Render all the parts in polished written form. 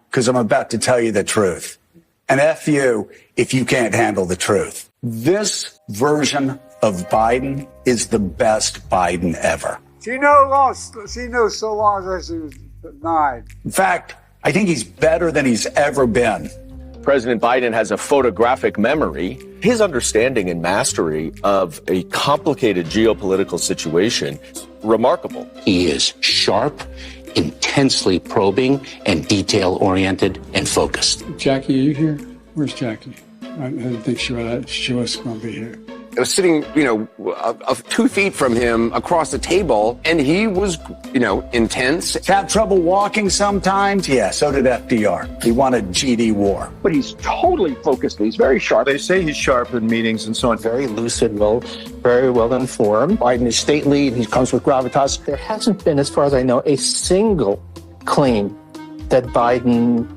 Because I'm about to tell you the truth. And F you if you can't handle the truth. This version of Biden is the best Biden ever. She knows so long as she was 9. In fact, I think he's better than he's ever been. President Biden has a photographic memory. His understanding and mastery of a complicated geopolitical situation, remarkable. He is sharp, intensely probing, and detail-oriented and focused. Jackie, are you here? Where's Jackie? I didn't think she was going to be here. I was sitting, 2 feet from him across the table, and he was, intense. Have trouble walking sometimes? Yeah, so did FDR. He wanted GD war. But he's totally focused. He's very sharp. They say he's sharp in meetings and so on. Very lucid, very well informed. Biden is stately, and he comes with gravitas. There hasn't been, as far as I know, a single claim that Biden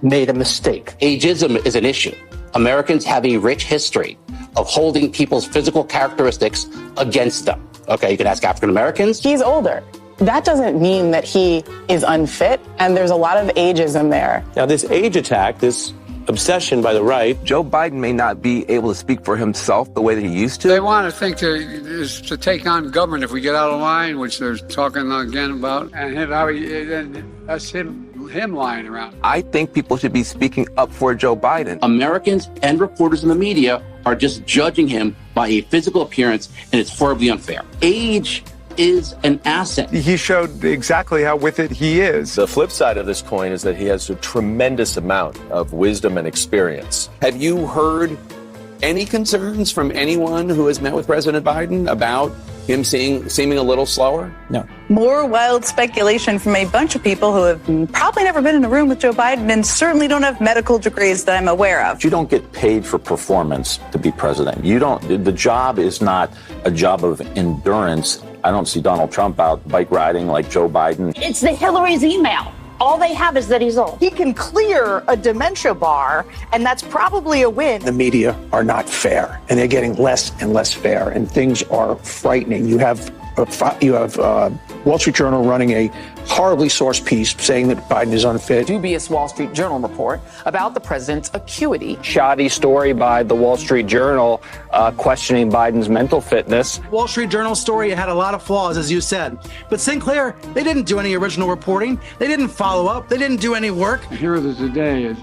made a mistake. Ageism is an issue. Americans have a rich history of holding people's physical characteristics against them. Okay, you can ask African Americans. He's older. That doesn't mean that he is unfit, and there's a lot of ageism there. Now, this age attack, this obsession by the right. Joe Biden may not be able to speak for himself the way that he used to. They want to think to take on government if we get out of line, which they're talking again about, and that's him lying around. I think people should be speaking up for Joe Biden. Americans and reporters in the media are just judging him by a physical appearance, and it's horribly unfair. Age is an asset. He showed exactly how with it he is. The flip side of this coin is that he has a tremendous amount of wisdom and experience. Have you heard any concerns from anyone who has met with President Biden about him seeming a little slower? No. More wild speculation from a bunch of people who have probably never been in a room with Joe Biden and certainly don't have medical degrees that I'm aware of. You don't get paid for performance to be president. The job is not a job of endurance. I don't see Donald Trump out bike riding like Joe Biden. It's the Hillary's email. All they have is that he's old. He can clear a dementia bar, and that's probably a win. The media are not fair, and they're getting less and less fair, and things are frightening. You have Wall Street Journal running a horribly sourced piece saying that Biden is unfit. Dubious Wall Street Journal report about the president's acuity. Shoddy story by the Wall Street Journal questioning Biden's mental fitness. Wall Street Journal story had a lot of flaws, as you said. But Sinclair, they didn't do any original reporting. They didn't follow up. They didn't do any work. The hero of the day is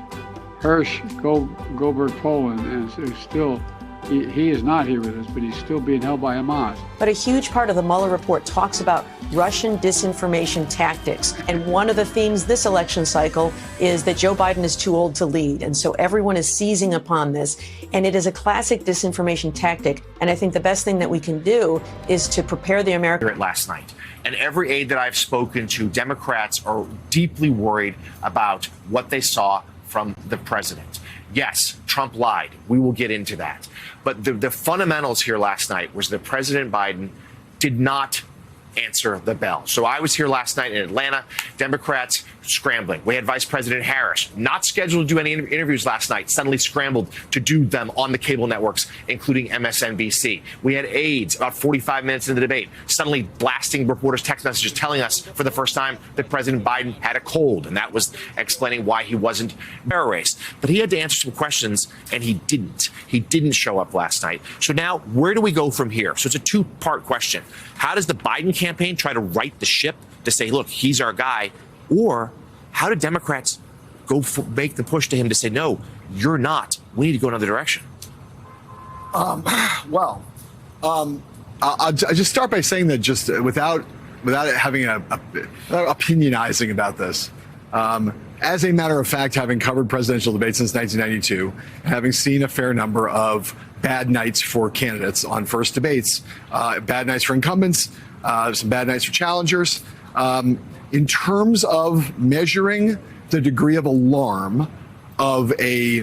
Hersh Goldberg Poland, and still, he is not here with us, but he's still being held by Hamas. But a huge part of the Mueller report talks about Russian disinformation tactics. And one of the themes this election cycle is that Joe Biden is too old to lead. And so everyone is seizing upon this. And it is a classic disinformation tactic. And I think the best thing that we can do is to prepare the American. Last night. And every aide that I've spoken to, Democrats are deeply worried about what they saw from the president. Yes, Trump lied. We will get into that. But the fundamentals here last night was that President Biden did not answer the bell. So I was here last night in Atlanta, Democrats scrambling. We had Vice President Harris, not scheduled to do any interviews last night, suddenly scrambled to do them on the cable networks, including MSNBC. We had aides about 45 minutes into the debate, suddenly blasting reporters' text messages telling us for the first time that President Biden had a cold, and that was explaining why he wasn't in a race. But he had to answer some questions, and he didn't. He didn't show up last night. So now, where do we go from here? So it's a two-part question. How does the Biden campaign try to right the ship to say, look, he's our guy? Or how do Democrats make the push to him to say, no, you're not. We need to go another direction? I'll just start by saying that just without having without opinionizing about this, as a matter of fact, having covered presidential debates since 1992, having seen a fair number of bad nights for candidates on first debates, bad nights for incumbents, some bad nights for challengers. In terms of measuring the degree of alarm of a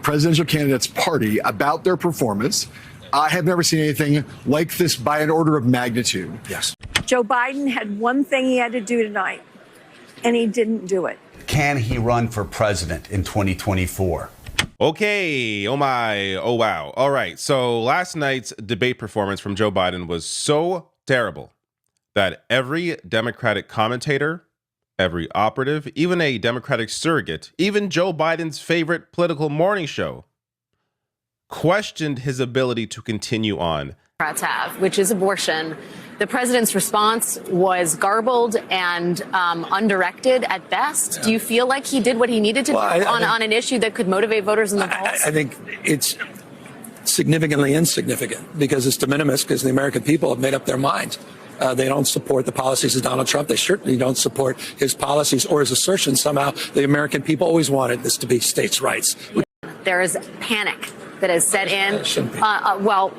presidential candidate's party about their performance, I have never seen anything like this by an order of magnitude. Yes. Joe Biden had one thing he had to do tonight, and he didn't do it. Can he run for president in 2024? Okay. Oh my. Oh wow. All right. So last night's debate performance from Joe Biden was so terrible that every Democratic commentator Every operative, even a Democratic surrogate, even Joe Biden's favorite political morning show, questioned his ability to continue on. Have, which is abortion. The president's response was garbled and undirected at best. Do you feel like he did what he needed to do on an issue that could motivate voters in the polls? I think it's significantly insignificant because it's de minimis because the American people have made up their minds. They don't support the policies of Donald Trump. They certainly don't support his policies or his assertion somehow the American people always wanted this to be states' rights. There is panic that has set in.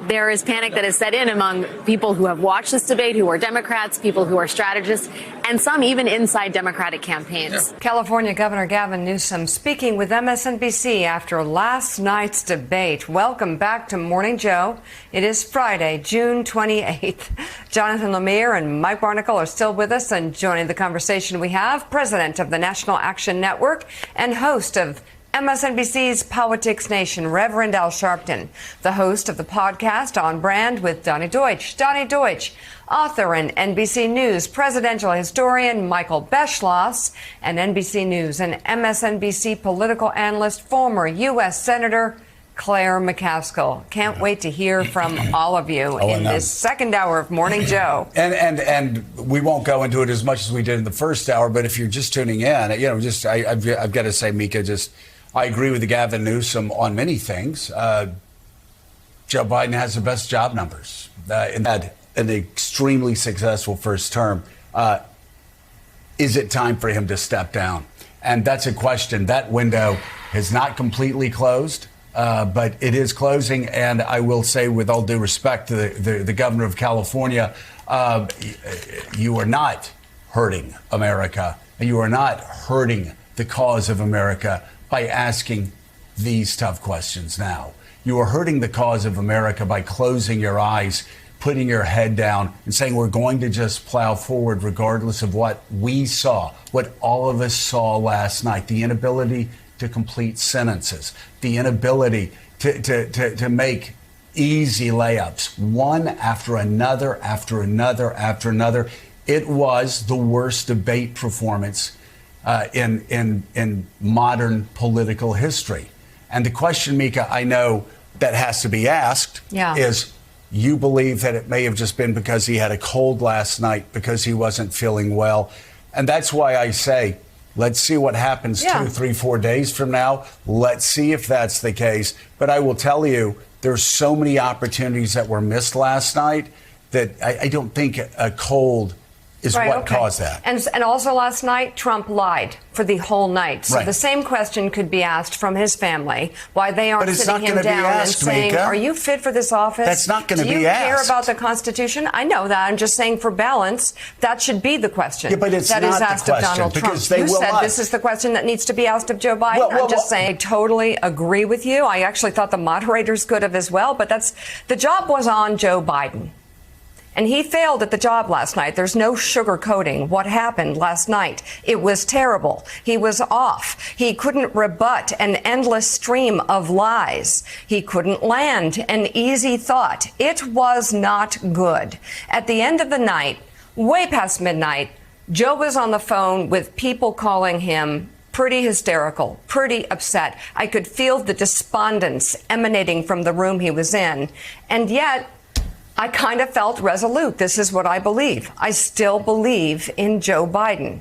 There is panic that has set in among people who have watched this debate, who are Democrats, people who are strategists, and some even inside Democratic campaigns. California Governor Gavin Newsom speaking with MSNBC after last night's debate. Welcome back to Morning Joe. It is Friday, June 28th. Jonathan Lemire and Mike Barnicle are still with us, and joining the conversation we have President of the National Action Network and host of MSNBC's Politics Nation, Reverend Al Sharpton, the host of the podcast On Brand with Donnie Deutsch. Donnie Deutsch, author and NBC News presidential historian Michael Beschloss, and NBC News and MSNBC political analyst, former U.S. Senator Claire McCaskill. Can't wait to hear from all of you in this second hour of Morning Joe. And we won't go into it as much as we did in the first hour, but if you're just tuning in, I've got to say, Mika, I agree with Gavin Newsom on many things. Joe Biden has the best job numbers and had an extremely successful first term. Is it time for him to step down? And that's a question. That window has not completely closed, but it is closing. And I will say, with all due respect to the governor of California, you are not hurting America. You are not hurting the cause of America by asking these tough questions now. You are hurting the cause of America by closing your eyes, putting your head down, and saying we're going to just plow forward regardless of what we saw, what all of us saw last night, the inability to complete sentences, the inability to make easy layups, one after another, after another, after another. It was the worst debate performance in modern political history. And the question, Mika, I know that has to be asked is, you believe that it may have just been because he had a cold last night, because he wasn't feeling well. And that's why I say, let's see what happens 2, 3, 4 days from now. Let's see if that's the case. But I will tell you, there's so many opportunities that were missed last night that I don't think a cold is what caused that. And also last night, Trump lied for the whole night. So the same question could be asked from his family, why they aren't sitting him down and saying, Mika, are you fit for this office? That's not going to be asked. Do you care about the Constitution? I know that. I'm just saying for balance, that should be the question. Yeah, but it's that not is asked the of question, Donald Trump. because they you will said not. This is the question that needs to be asked of Joe Biden. I'm just saying I totally agree with you. I actually thought the moderators could have as well, but the job was on Joe Biden. And he failed at the job last night. There's no sugarcoating what happened last night. It was terrible. He was off. He couldn't rebut an endless stream of lies. He couldn't land an easy thought. It was not good. At the end of the night, way past midnight, Joe was on the phone with people calling him pretty hysterical, pretty upset. I could feel the despondence emanating from the room he was in. And yet, I kind of felt resolute. This is what I believe. I still believe in Joe Biden.